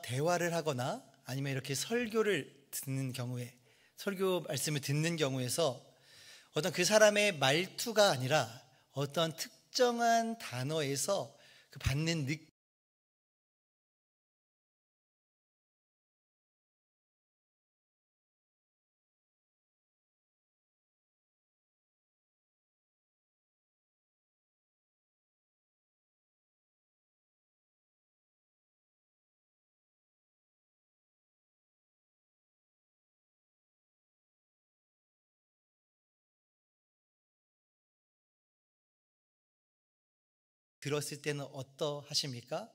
대화를 하거나 아니면 이렇게 설교를 듣는 경우에, 설교 말씀을 듣는 경우에서 어떤 그 사람의 말투가 아니라 어떤 특정한 단어에서 그 받는 느낌, 들었을 때는 어떠하십니까?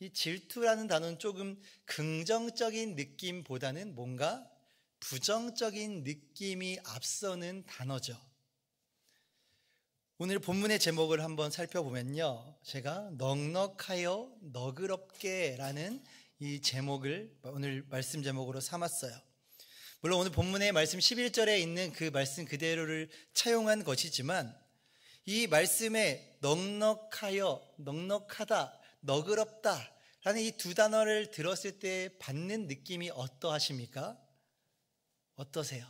이 질투라는 단어는 조금 긍정적인 느낌보다는 뭔가 부정적인 느낌이 앞서는 단어죠. 오늘 본문의 제목을 한번 살펴보면요, 제가 넉넉하여 너그럽게 라는 이 제목을 오늘 말씀 제목으로 삼았어요. 물론 오늘 본문의 말씀 11절에 있는 그 말씀 그대로를 차용한 것이지만 이 말씀에 넉넉하여, 넉넉하다, 너그럽다 라는 이 두 단어를 들었을 때 받는 느낌이 어떠하십니까? 어떠세요?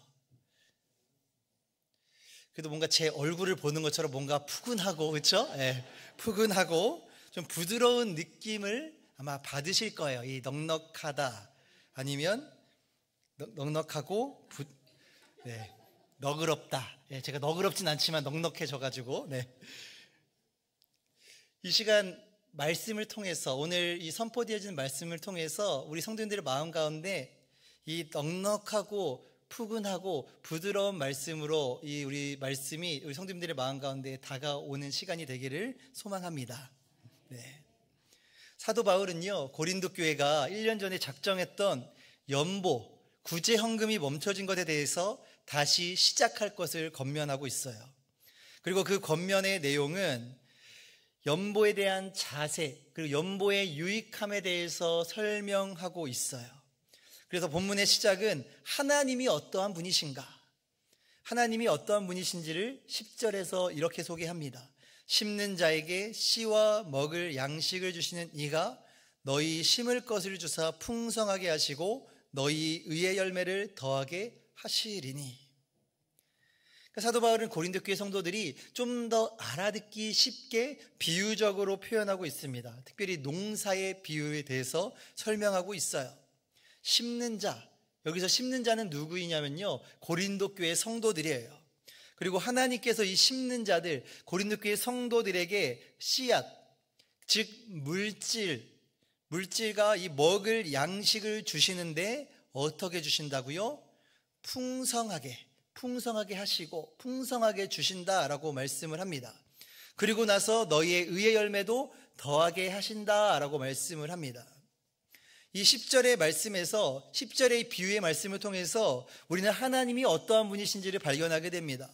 그래도 뭔가 제 얼굴을 보는 것처럼 뭔가 푸근하고, 그렇죠? 네, 푸근하고 좀 부드러운 느낌을 아마 받으실 거예요. 이 넉넉하다 아니면 넉넉하고 네, 너그럽다. 네, 제가 너그럽진 않지만 넉넉해져가지고 네. 이 시간 말씀을 통해서, 오늘 이 선포되어진 말씀을 통해서 우리 성도님들의 마음 가운데 이 넉넉하고 푸근하고 부드러운 말씀으로 이 우리 말씀이 우리 성도님들의 마음 가운데 다가오는 시간이 되기를 소망합니다. 네. 사도 바울은요, 고린도 교회가 1년 전에 작정했던 연보, 구제 헌금이 멈춰진 것에 대해서 다시 시작할 것을 권면하고 있어요. 그리고 그 권면의 내용은 연보에 대한 자세, 그리고 연보의 유익함에 대해서 설명하고 있어요. 그래서 본문의 시작은 하나님이 어떠한 분이신가, 하나님이 어떠한 분이신지를 10절에서 이렇게 소개합니다. 심는 자에게 씨와 먹을 양식을 주시는 이가 너희 심을 것을 주사 풍성하게 하시고 너희 의의 열매를 더하게 하시리니. 사도 바울은 고린도 교회 성도들이 좀 더 알아듣기 쉽게 비유적으로 표현하고 있습니다. 특별히 농사의 비유에 대해서 설명하고 있어요. 심는 자, 여기서 심는 자는 누구이냐면요, 고린도 교회 성도들이에요. 그리고 하나님께서 이 심는 자들, 고린도 교회 성도들에게 씨앗, 즉 물질과 이 먹을 양식을 주시는데 어떻게 주신다고요? 풍성하게 하시고 풍성하게 주신다라고 말씀을 합니다. 그리고 나서 너희의 의의 열매도 더하게 하신다라고 말씀을 합니다. 이 10절의 말씀에서, 10절의 비유의 말씀을 통해서 우리는 하나님이 어떠한 분이신지를 발견하게 됩니다.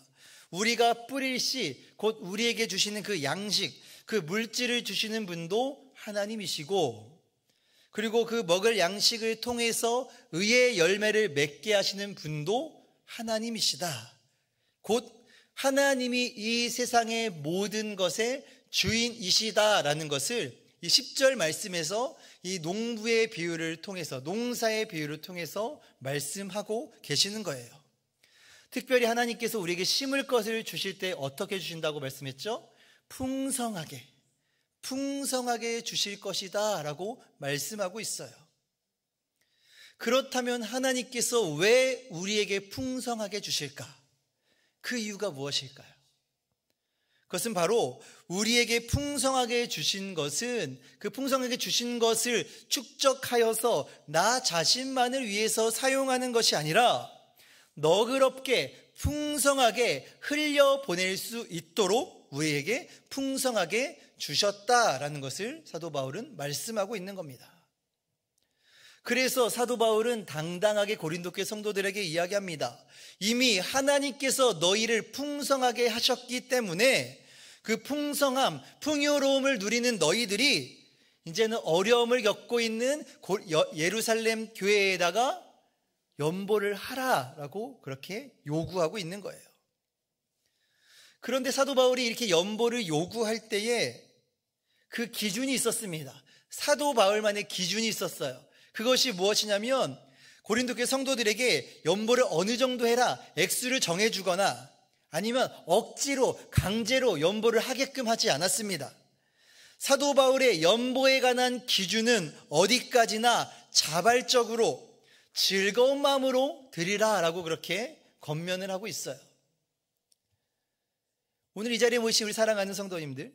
우리가 뿌릴 씨, 곧 우리에게 주시는 그 양식, 그 물질을 주시는 분도 하나님이시고, 그리고 그 먹을 양식을 통해서 의의 열매를 맺게 하시는 분도 하나님이시다. 곧 하나님이 이 세상의 모든 것의 주인이시다라는 것을 이 10절 말씀에서 이 농부의 비유를 통해서, 농사의 비유를 통해서 말씀하고 계시는 거예요. 특별히 하나님께서 우리에게 심을 것을 주실 때 어떻게 주신다고 말씀했죠? 풍성하게 주실 것이다 라고 말씀하고 있어요. 그렇다면 하나님께서 왜 우리에게 풍성하게 주실까? 그 이유가 무엇일까요? 그것은 바로 우리에게 풍성하게 주신 것은, 그 풍성하게 주신 것을 축적하여서 나 자신만을 위해서 사용하는 것이 아니라 너그럽게 풍성하게 흘려보낼 수 있도록 우리에게 풍성하게 주셨다라는 것을 사도 바울은 말씀하고 있는 겁니다. 그래서 사도 바울은 당당하게 고린도 교회 성도들에게 이야기합니다. 이미 하나님께서 너희를 풍성하게 하셨기 때문에 그 풍성함, 풍요로움을 누리는 너희들이 이제는 어려움을 겪고 있는 예루살렘 교회에다가 연보를 하라라고 그렇게 요구하고 있는 거예요. 그런데 사도 바울이 이렇게 연보를 요구할 때에 그 기준이 있었습니다. 사도 바울만의 기준이 있었어요. 그것이 무엇이냐면 고린도 교회 성도들에게 연보를 어느 정도 해라 액수를 정해주거나 아니면 억지로 강제로 연보를 하게끔 하지 않았습니다. 사도 바울의 연보에 관한 기준은 어디까지나 자발적으로 즐거운 마음으로 드리라 라고 그렇게 권면을 하고 있어요. 오늘 이 자리에 모이신 우리 사랑하는 성도님들,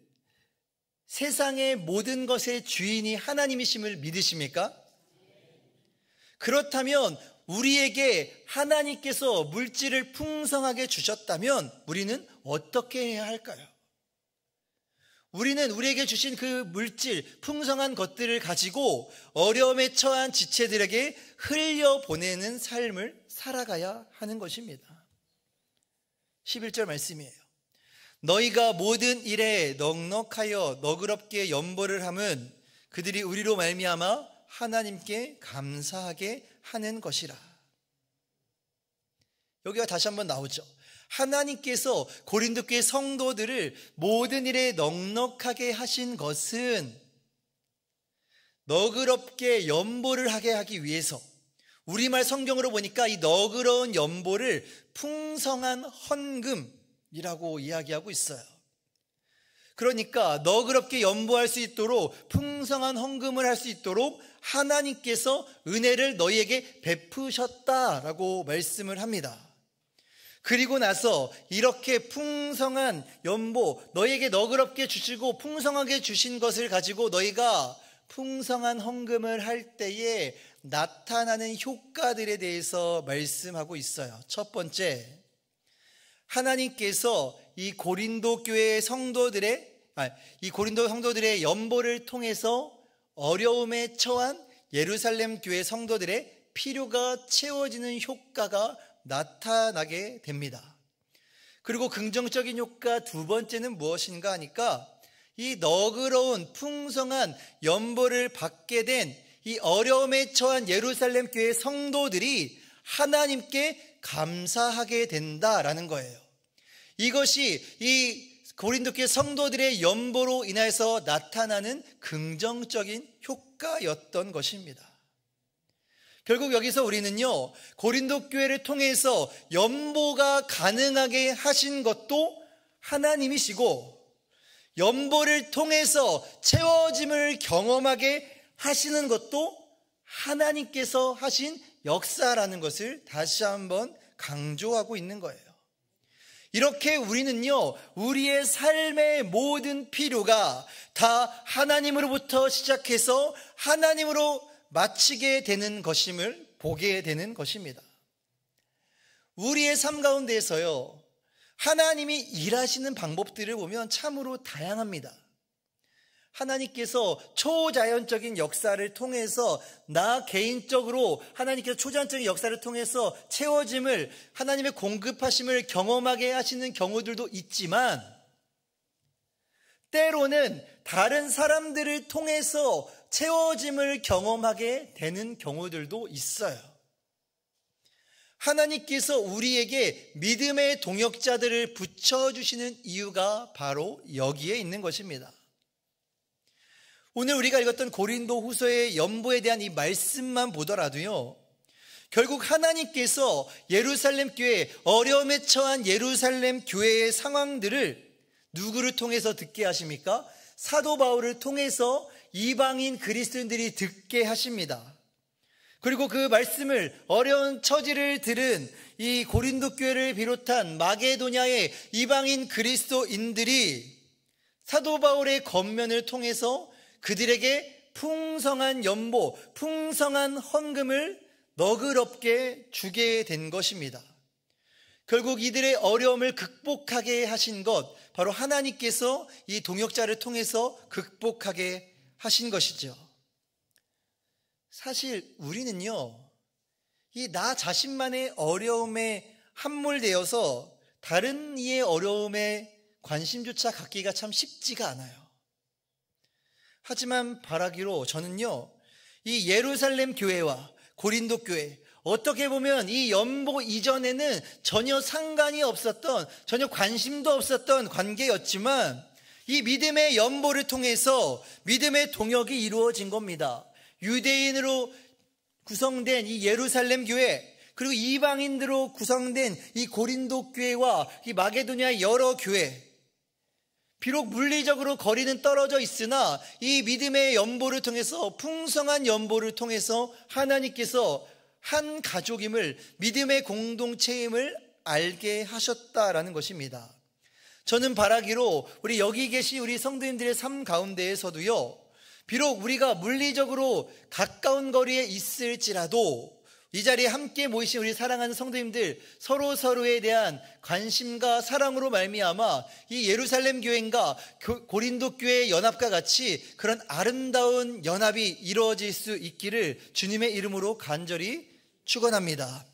세상의 모든 것의 주인이 하나님이심을 믿으십니까? 그렇다면 우리에게 하나님께서 물질을 풍성하게 주셨다면 우리는 어떻게 해야 할까요? 우리는 우리에게 주신 그 물질, 풍성한 것들을 가지고 어려움에 처한 지체들에게 흘려보내는 삶을 살아가야 하는 것입니다. 11절 말씀이에요. 너희가 모든 일에 넉넉하여 너그럽게 연보를 함은 그들이 우리로 말미암아 하나님께 감사하게 하는 것이라. 여기가 다시 한번 나오죠. 하나님께서 고린도 교회 성도들을 모든 일에 넉넉하게 하신 것은 너그럽게 연보를 하게 하기 위해서, 우리말 성경으로 보니까 이 너그러운 연보를 풍성한 헌금이라고 이야기하고 있어요. 그러니까 너그럽게 연보할 수 있도록, 풍성한 헌금을 할 수 있도록 하나님께서 은혜를 너희에게 베푸셨다라고 말씀을 합니다. 그리고 나서 이렇게 풍성한 연보, 너희에게 너그럽게 주시고 풍성하게 주신 것을 가지고 너희가 풍성한 헌금을 할 때에 나타나는 효과들에 대해서 말씀하고 있어요. 첫 번째, 하나님께서 이 고린도 성도들의 연보를 통해서 어려움에 처한 예루살렘 교회 성도들의 필요가 채워지는 효과가 나타나게 됩니다. 그리고 긍정적인 효과 두 번째는 무엇인가 하니까 이 너그러운 풍성한 연보를 받게 된 이 어려움에 처한 예루살렘 교회 성도들이 하나님께 감사하게 된다라는 거예요. 이것이 이 고린도 교회 성도들의 연보로 인해서 나타나는 긍정적인 효과였던 것입니다. 결국 여기서 우리는요, 고린도 교회를 통해서 연보가 가능하게 하신 것도 하나님이시고, 연보를 통해서 채워짐을 경험하게 하시는 것도 하나님께서 하신 역사라는 것을 다시 한번 강조하고 있는 거예요. 이렇게 우리는요, 우리의 삶의 모든 필요가 다 하나님으로부터 시작해서 하나님으로 마치게 되는 것임을 보게 되는 것입니다. 우리의 삶 가운데에서요, 하나님이 일하시는 방법들을 보면 참으로 다양합니다. 하나님께서 초자연적인 역사를 통해서 나 개인적으로 하나님께서 초자연적인 역사를 통해서 채워짐을, 하나님의 공급하심을 경험하게 하시는 경우들도 있지만, 때로는 다른 사람들을 통해서 채워짐을 경험하게 되는 경우들도 있어요. 하나님께서 우리에게 믿음의 동역자들을 붙여주시는 이유가 바로 여기에 있는 것입니다. 오늘 우리가 읽었던 고린도 후서의 연보에 대한 이 말씀만 보더라도요, 결국 하나님께서 예루살렘 교회, 어려움에 처한 예루살렘 교회의 상황들을 누구를 통해서 듣게 하십니까? 사도 바울을 통해서 이방인 그리스도인들이 듣게 하십니다. 그리고 그 말씀을, 어려운 처지를 들은 이 고린도 교회를 비롯한 마게도냐의 이방인 그리스도인들이 사도 바울의 권면을 통해서 그들에게 풍성한 연보, 풍성한 헌금을 너그럽게 주게 된 것입니다. 결국 이들의 어려움을 극복하게 하신 것, 바로 하나님께서 이 동역자를 통해서 극복하게 하신 것이죠. 사실 우리는요, 이 나 자신만의 어려움에 함몰되어서 다른 이의 어려움에 관심조차 갖기가 참 쉽지가 않아요. 하지만 바라기로 저는요, 이 예루살렘 교회와 고린도 교회, 어떻게 보면 이 연보 이전에는 전혀 상관이 없었던, 전혀 관심도 없었던 관계였지만, 이 믿음의 연보를 통해서 믿음의 동역이 이루어진 겁니다. 유대인으로 구성된 이 예루살렘 교회, 그리고 이방인들로 구성된 이 고린도 교회와 이 마게도니아의 여러 교회, 비록 물리적으로 거리는 떨어져 있으나 이 믿음의 연보를 통해서, 풍성한 연보를 통해서 하나님께서 한 가족임을, 믿음의 공동체임을 알게 하셨다라는 것입니다. 저는 바라기로 우리 여기 계신 우리 성도님들의 삶 가운데에서도요, 비록 우리가 물리적으로 가까운 거리에 있을지라도 이 자리에 함께 모이신 우리 사랑하는 성도님들, 서로에 대한 관심과 사랑으로 말미암아 이 예루살렘 교회인가 고린도 교회의 연합과 같이 그런 아름다운 연합이 이루어질 수 있기를 주님의 이름으로 간절히 축원합니다.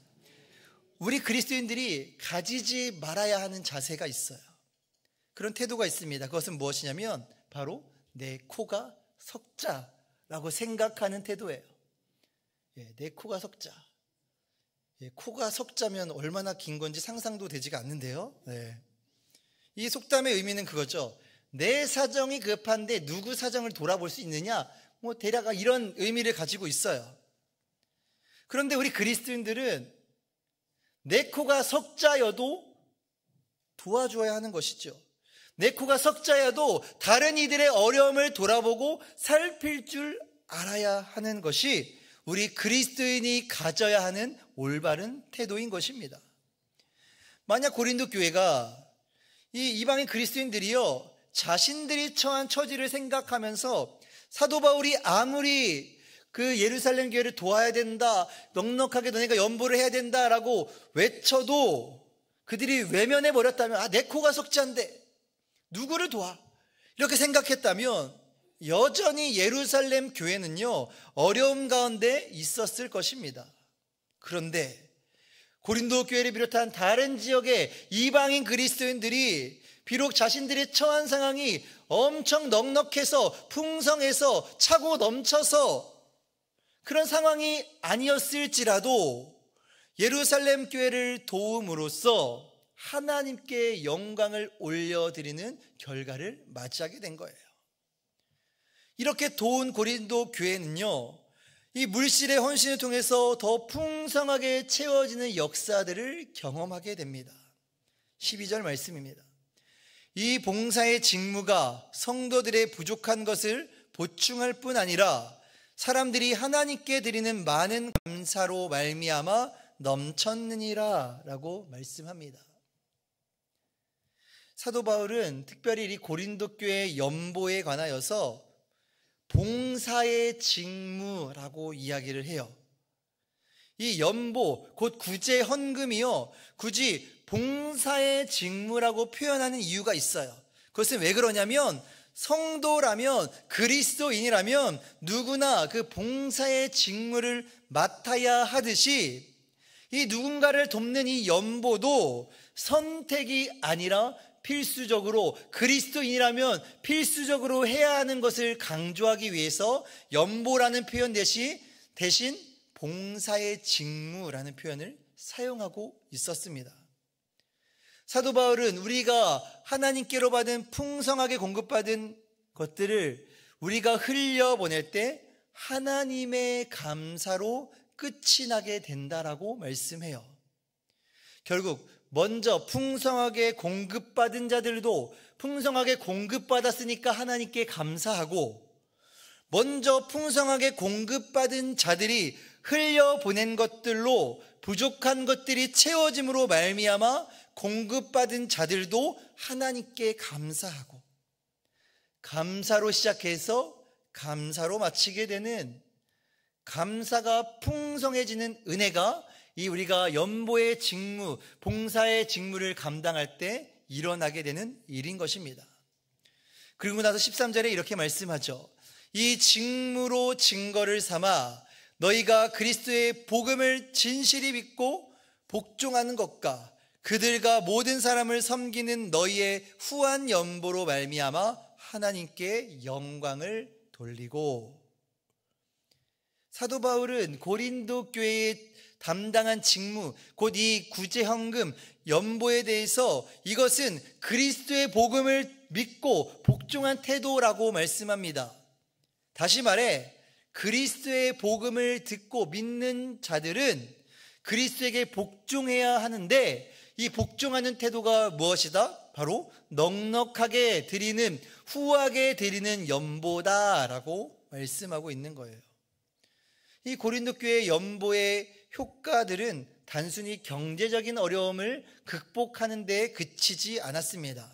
우리 그리스도인들이 가지지 말아야 하는 자세가 있어요. 그런 태도가 있습니다. 그것은 무엇이냐면 바로 내 코가 석자라고 생각하는 태도예요. 내 코가 석자. 코가 석자면 얼마나 긴 건지 상상도 되지가 않는데요. 이 속담의 의미는 그거죠. 내 사정이 급한데 누구 사정을 돌아볼 수 있느냐, 대략 이런 의미를 가지고 있어요. 그런데 우리 그리스도인들은 내 코가 석자여도 도와줘야 하는 것이죠. 내 코가 석자여도 다른 이들의 어려움을 돌아보고 살필 줄 알아야 하는 것이 우리 그리스도인이 가져야 하는 올바른 태도인 것입니다. 만약 고린도 교회가 이 이방인 그리스도인들이요, 자신들이 처한 처지를 생각하면서 사도 바울이 아무리 그 예루살렘 교회를 도와야 된다, 넉넉하게 너네가 연보를 해야 된다라고 외쳐도 그들이 외면해 버렸다면, 내 코가 석자인데 누구를 도와? 이렇게 생각했다면 여전히 예루살렘 교회는요, 어려움 가운데 있었을 것입니다. 그런데 고린도 교회를 비롯한 다른 지역의 이방인 그리스도인들이 비록 자신들의 처한 상황이 엄청 넉넉해서 풍성해서 차고 넘쳐서 그런 상황이 아니었을지라도 예루살렘 교회를 도움으로써 하나님께 영광을 올려드리는 결과를 맞이하게 된 거예요. 이렇게 도운 고린도 교회는요, 이 물질의 헌신을 통해서 더 풍성하게 채워지는 역사들을 경험하게 됩니다. 12절 말씀입니다. 이 봉사의 직무가 성도들의 부족한 것을 보충할 뿐 아니라 사람들이 하나님께 드리는 많은 감사로 말미암아 넘쳤느니라 라고 말씀합니다. 사도 바울은 특별히 이 고린도 교회의 연보에 관하여서 봉사의 직무라고 이야기를 해요. 이 연보, 곧 구제 헌금이요, 굳이 봉사의 직무라고 표현하는 이유가 있어요. 그것은 왜 그러냐면 성도라면, 그리스도인이라면 누구나 그 봉사의 직무를 맡아야 하듯이 이 누군가를 돕는 이 연보도 선택이 아니라 필수적으로, 그리스도인이라면 필수적으로 해야 하는 것을 강조하기 위해서 연보라는 표현 대신 봉사의 직무라는 표현을 사용하고 있었습니다. 사도 바울은 우리가 하나님께로 받은 풍성하게 공급받은 것들을 우리가 흘려보낼 때 하나님의 감사로 끝이 나게 된다라고 말씀해요. 결국 먼저 풍성하게 공급받은 자들도 풍성하게 공급받았으니까 하나님께 감사하고, 먼저 풍성하게 공급받은 자들이 흘려보낸 것들로 부족한 것들이 채워짐으로 말미암아 공급받은 자들도 하나님께 감사하고, 감사로 시작해서 감사로 마치게 되는, 감사가 풍성해지는 은혜가 이 우리가 연보의 직무, 봉사의 직무를 감당할 때 일어나게 되는 일인 것입니다. 그리고 나서 13절에 이렇게 말씀하죠. 이 직무로 증거를 삼아 너희가 그리스도의 복음을 진실히 믿고 복종하는 것과 그들과 모든 사람을 섬기는 너희의 후한 연보로 말미암아 하나님께 영광을 돌리고. 사도 바울은 고린도 교회의 담당한 직무, 곧 이 구제헌금, 연보에 대해서 이것은 그리스도의 복음을 믿고 복종한 태도라고 말씀합니다. 다시 말해 그리스도의 복음을 듣고 믿는 자들은 그리스도에게 복종해야 하는데, 이 복종하는 태도가 무엇이다? 바로 넉넉하게 드리는, 후하게 드리는 연보다라고 말씀하고 있는 거예요. 이 고린도 교회 연보의 효과들은 단순히 경제적인 어려움을 극복하는 데 그치지 않았습니다.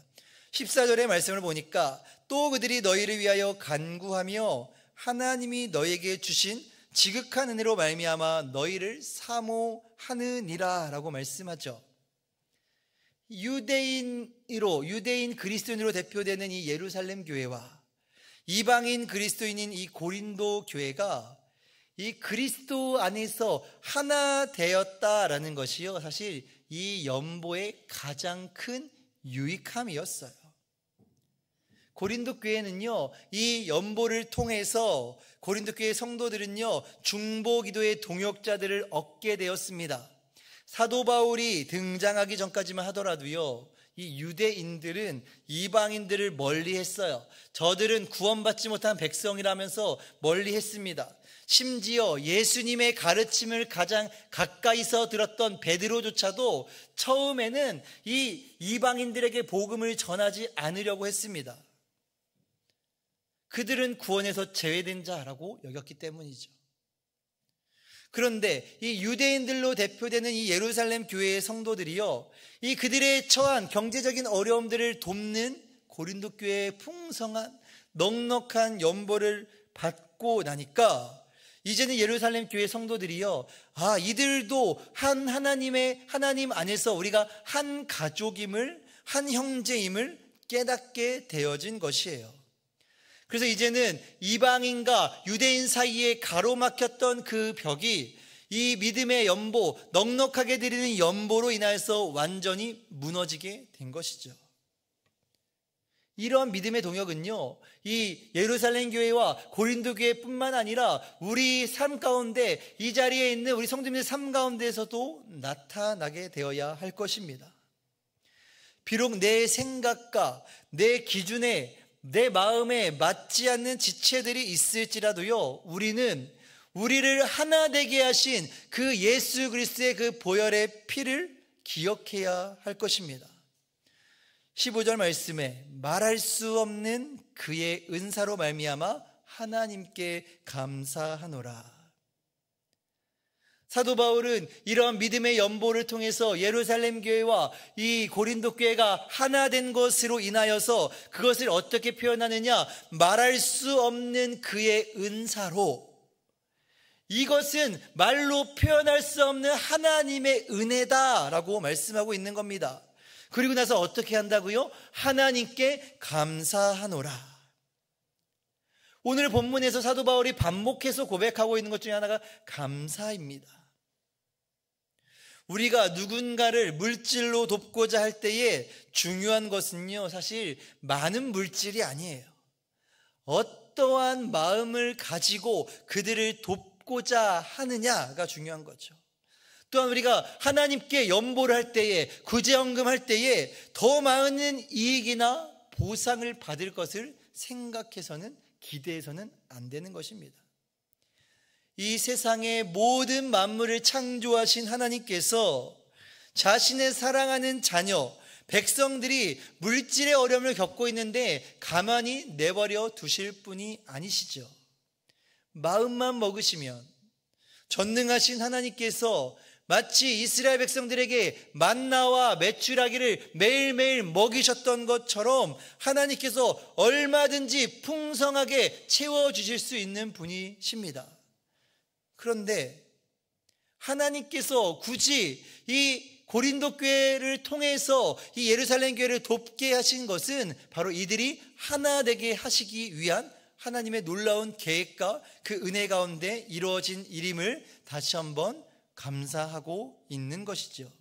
14절의 말씀을 보니까 또 그들이 너희를 위하여 간구하며 하나님이 너희에게 주신 지극한 은혜로 말미암아 너희를 사모하느니라 라고 말씀하죠. 유대인 그리스도인으로 대표되는 이 예루살렘 교회와 이방인 그리스도인인 이 고린도 교회가 이 그리스도 안에서 하나 되었다라는 것이요, 사실 이 연보의 가장 큰 유익함이었어요. 고린도 교회는요, 이 연보를 통해서 고린도 교회 성도들은요, 중보 기도의 동역자들을 얻게 되었습니다. 사도 바울이 등장하기 전까지만 하더라도요, 이 유대인들은 이방인들을 멀리했어요. 저들은 구원받지 못한 백성이라면서 멀리했습니다. 심지어 예수님의 가르침을 가장 가까이서 들었던 베드로조차도 처음에는 이 이방인들에게 복음을 전하지 않으려고 했습니다. 그들은 구원에서 제외된 자라고 여겼기 때문이죠. 그런데 이 유대인들로 대표되는 이 예루살렘 교회의 성도들이요, 이 그들의 처한 경제적인 어려움들을 돕는 고린도 교회의 풍성한 넉넉한 연보를 받고 나니까 이제는 예루살렘 교회 성도들이요, 이들도 하나님 안에서 우리가 한 가족임을, 한 형제임을 깨닫게 되어진 것이에요. 그래서 이제는 이방인과 유대인 사이에 가로막혔던 그 벽이 이 믿음의 연보, 넉넉하게 드리는 연보로 인하여서 완전히 무너지게 된 것이죠. 이러한 믿음의 동역은요, 이 예루살렘 교회와 고린도 교회뿐만 아니라 우리 삶 가운데, 이 자리에 있는 우리 성도님의 삶 가운데에서도 나타나게 되어야 할 것입니다. 비록 내 생각과 내 기준에, 내 마음에 맞지 않는 지체들이 있을지라도요, 우리를 하나 되게 하신 그 예수 그리스도의 그 보혈의 피를 기억해야 할 것입니다. 15절 말씀에 말할 수 없는 그의 은사로 말미암아 하나님께 감사하노라. 사도 바울은 이러한 믿음의 연보를 통해서 예루살렘 교회와 이 고린도 교회가 하나 된 것으로 인하여서 그것을 어떻게 표현하느냐, 말할 수 없는 그의 은사로, 이것은 말로 표현할 수 없는 하나님의 은혜다라고 말씀하고 있는 겁니다. 그리고 나서 어떻게 한다고요? 하나님께 감사하노라. 오늘 본문에서 사도 바울이 반복해서 고백하고 있는 것 중에 하나가 감사입니다. 우리가 누군가를 물질로 돕고자 할 때에 중요한 것은요, 사실 많은 물질이 아니에요. 어떠한 마음을 가지고 그들을 돕고자 하느냐가 중요한 거죠. 또한 우리가 하나님께 연보를 할 때에, 구제헌금할 때에 더 많은 이익이나 보상을 받을 것을 생각해서는, 기대해서는 안 되는 것입니다. 이 세상의 모든 만물을 창조하신 하나님께서 자신의 사랑하는 자녀, 백성들이 물질의 어려움을 겪고 있는데 가만히 내버려 두실 분이 아니시죠. 마음만 먹으시면 전능하신 하나님께서 마치 이스라엘 백성들에게 만나와 메추라기를 매일매일 먹이셨던 것처럼 하나님께서 얼마든지 풍성하게 채워주실 수 있는 분이십니다. 그런데 하나님께서 굳이 이 고린도 교회를 통해서 이 예루살렘 교회를 돕게 하신 것은 바로 이들이 하나 되게 하시기 위한 하나님의 놀라운 계획과 그 은혜 가운데 이루어진 일임을 다시 한번 감사하고 있는 것이죠.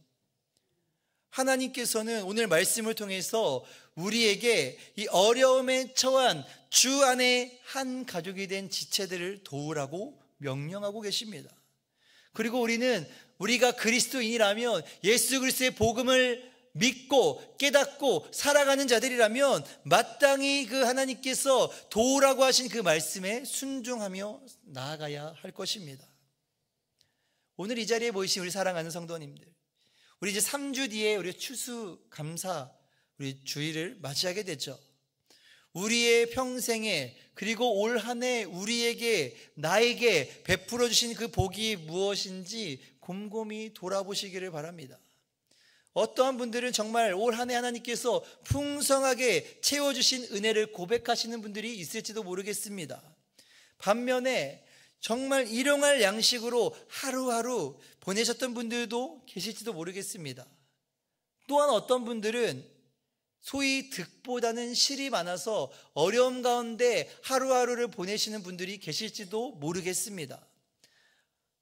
하나님께서는 오늘 말씀을 통해서 우리에게 이 어려움에 처한 주 안에 한 가족이 된 지체들을 도우라고 명령하고 계십니다. 그리고 우리가 그리스도인이라면, 예수 그리스도의 복음을 믿고 깨닫고 살아가는 자들이라면 마땅히 그 하나님께서 도우라고 하신 그 말씀에 순종하며 나아가야 할 것입니다. 오늘 이 자리에 모이신 우리 사랑하는 성도님들, 우리 이제 3주 뒤에 우리 추수감사 우리 주일을 맞이하게 되죠. 우리의 평생에, 그리고 올 한 해 우리에게, 나에게 베풀어 주신 그 복이 무엇인지 곰곰이 돌아보시기를 바랍니다. 어떠한 분들은 정말 올 한 해 하나님께서 풍성하게 채워주신 은혜를 고백하시는 분들이 있을지도 모르겠습니다. 반면에 정말 일용할 양식으로 하루하루 보내셨던 분들도 계실지도 모르겠습니다. 또한 어떤 분들은 소위 득보다는 실이 많아서 어려움 가운데 하루하루를 보내시는 분들이 계실지도 모르겠습니다.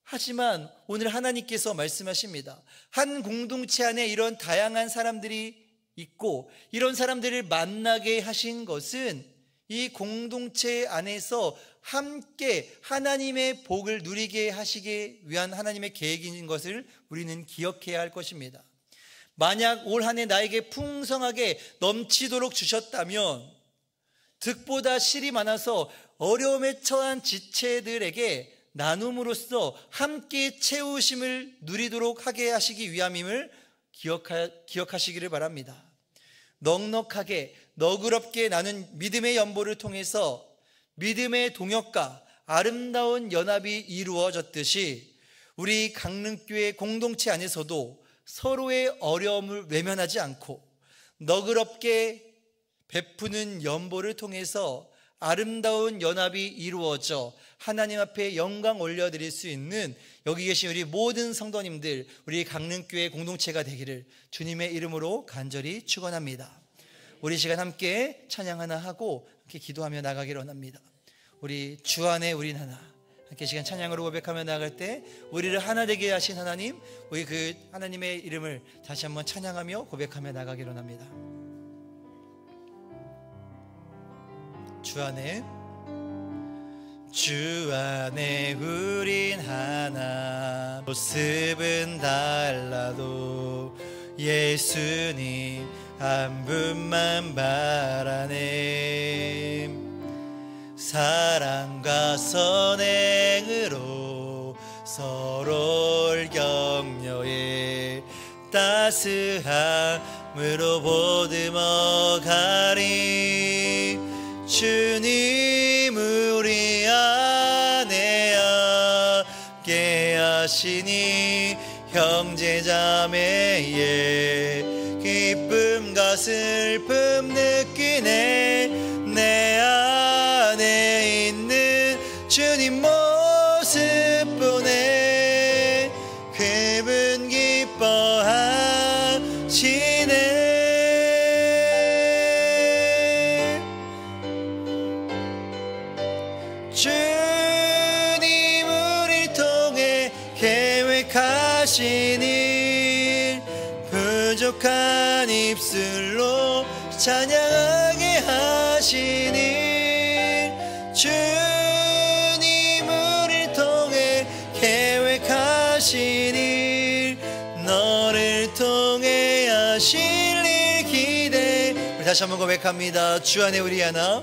하지만 오늘 하나님께서 말씀하십니다. 한 공동체 안에 이런 다양한 사람들이 있고 이런 사람들을 만나게 하신 것은 이 공동체 안에서 함께 하나님의 복을 누리게 하시기 위한 하나님의 계획인 것을 우리는 기억해야 할 것입니다. 만약 올 한 해 나에게 풍성하게 넘치도록 주셨다면 득보다 실이 많아서 어려움에 처한 지체들에게 나눔으로써 함께 채우심을 누리도록 하게 하시기 위함임을 기억하시기를 바랍니다. 넉넉하게 너그럽게 나눈 믿음의 연보를 통해서 믿음의 동역과 아름다운 연합이 이루어졌듯이 우리 강릉교회 공동체 안에서도 서로의 어려움을 외면하지 않고 너그럽게 베푸는 연보를 통해서 아름다운 연합이 이루어져 하나님 앞에 영광 올려드릴 수 있는 여기 계신 우리 모든 성도님들, 우리 강릉교회 공동체가 되기를 주님의 이름으로 간절히 축원합니다. 우리 시간 함께 찬양 하나 하고 함께 기도하며 나가기를 원합니다. 우리 주 안에 우린 하나, 함께 시간 찬양으로 고백하며 나갈 때 우리를 하나 되게 하신 하나님, 우리 그 하나님의 이름을 다시 한번 찬양하며 고백하며 나가기를 원합니다. 주 안에 우린 하나, 모습은 달라도 예수님 한 분만 바라네. 사랑과 선행으로 서로를 격려해 따스함으로 보듬어 가리. 주님 우리 안에 함께 하시니 형제자매의 기쁨과 슬픔 느끼네. 내 안에 있는 주님 모습 보네. 그분 기뻐하시네. 주님 우리를 통해 계획하신 일, 부족한 입술로 찬양하게 하시니. 주님 우리를 통해 계획하신 일, 너를 통해 하실 일 기대. 우리 다시 한번 고백합니다. 주 안에 우리 하나,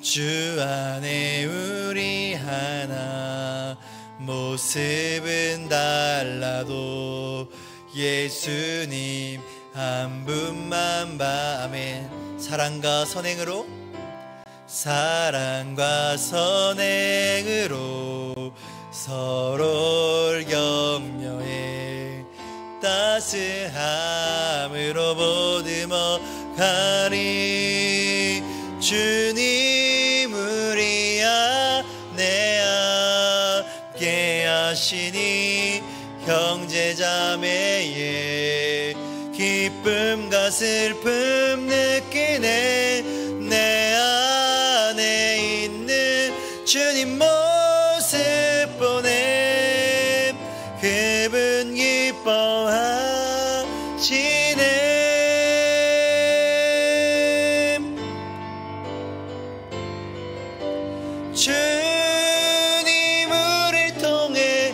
주 안에 우리 하나, 모습은 달라도 예수님 한 분만 아멘. 사랑과 선행으로 서로를 격려해 따스함으로 보듬어 가리. 주님 우리 안에 함께 하시니 형제자매의 기쁨과 슬픔 느끼네. 내 안에 있는 주님 모습 보네. 그분 기뻐하시네. 주님 우리를 통해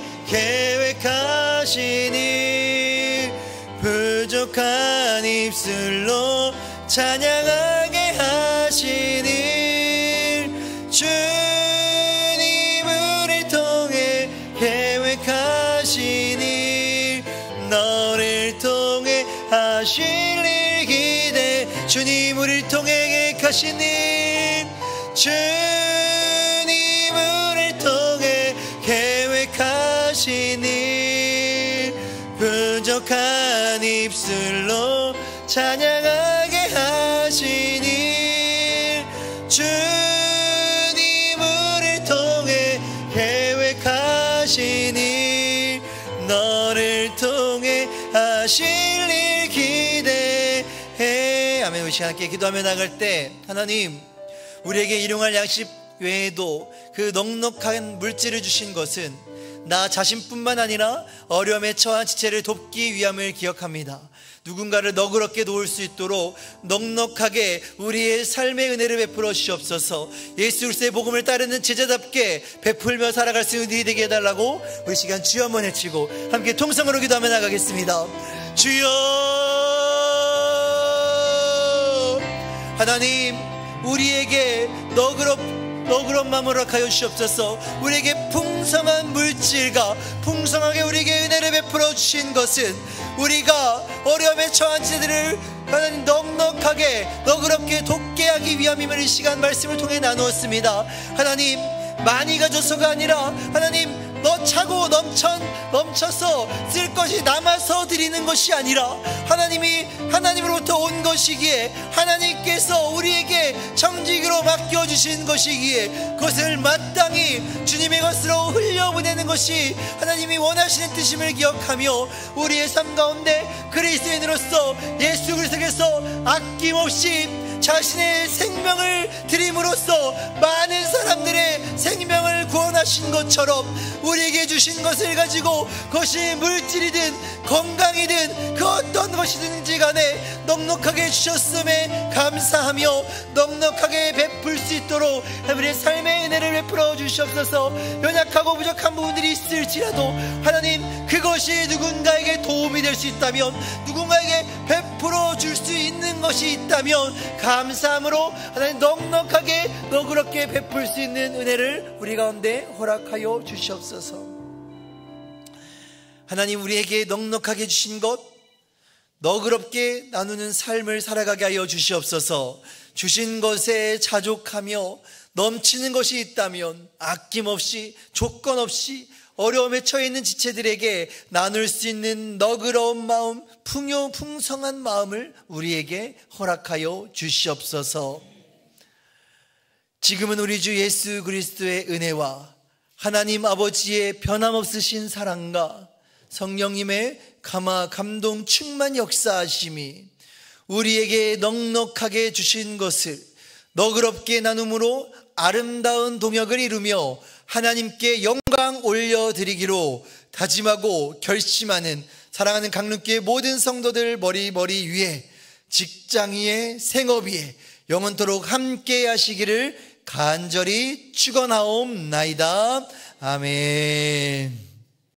입술로 찬양하게 하시니 주님을 통해 계획하신 일 너를 통해 하실 일 기대 주님 우리를 통해 계획하신 일 주님을 통해 계획하신 일 부족한 입술로 찬양하게 하시니 주님을 통해 계획하시니 너를 통해 하실 일 기대해. 아멘. 우리 시간 함께 기도하며 나갈 때 하나님 우리에게 일용할 양식 외에도 그 넉넉한 물질을 주신 것은 나 자신뿐만 아니라 어려움에 처한 지체를 돕기 위함을 기억합니다. 누군가를 너그럽게 도울 수 있도록 넉넉하게 우리의 삶의 은혜를 베풀어 주시옵소서. 예수 그리스도의 복음을 따르는 제자답게 베풀며 살아갈 수 있는 일이 되게 해달라고 우리 시간 주여 한번 외치고 함께 통성으로 기도하며 나가겠습니다. 주여. 하나님 우리에게 너그러운 마음을 허락하여 주시옵소서. 우리에게 풍성한 물질과 풍성하게 우리에게 은혜를 베풀어 주신 것은 우리가 어려움에 처한 지체들을 하나님 넉넉하게 너그럽게 돕게 하기 위함임을 이 시간 말씀을 통해 나누었습니다. 하나님 많이 가져서가 아니라 하나님 차고 넘쳐서 쓸 것이 남아서 드리는 것이 아니라 하나님이 하나님으로부터 온 것이기에 하나님께서 우리에게 정직으로 맡겨주신 것이기에 그것을 마땅히 주님의 것으로 흘려보내는 것이 하나님이 원하시는 뜻임을 기억하며 우리의 삶 가운데 그리스도인으로서 예수 그리스도께서 아낌없이 자신의 생명을 드림으로써 많은 사람들의 생명을 구원하신 것처럼 우리에게 주신 것을 가지고 그것이 물질이든 건강이든 그 어떤 것이든지 간에 넉넉하게 주셨음에 감사하며 넉넉하게 베풀 수 있도록 우리의 삶의 은혜를 베풀어 주시옵소서. 연약하고 부족한 부분들이 있을지라도 하나님 그것이 누군가에게 도움이 될 수 있다면 누군가에게 베풀어 줄 수 있는 것이 있다면 감사함으로 하나님 넉넉하게 너그럽게 베풀 수 있는 은혜를 우리 가운데 허락하여 주시옵소서. 하나님 우리에게 넉넉하게 주신 것 너그럽게 나누는 삶을 살아가게 하여 주시옵소서. 주신 것에 자족하며 넘치는 것이 있다면 아낌없이 조건 없이 어려움에 처해 있는 지체들에게 나눌 수 있는 너그러운 마음, 풍성한 마음을 우리에게 허락하여 주시옵소서. 지금은 우리 주 예수 그리스도의 은혜와 하나님 아버지의 변함없으신 사랑과 성령님의 감동 충만 역사하심이 우리에게 넉넉하게 주신 것을 너그럽게 나눔으로 아름다운 동역을 이루며 하나님께 영광 올려드리기로 다짐하고 결심하는 사랑하는 강릉교회 모든 성도들 머리 위에 직장 위에 생업 위에 영원토록 함께 하시기를 간절히 축원하옵나이다. 아멘.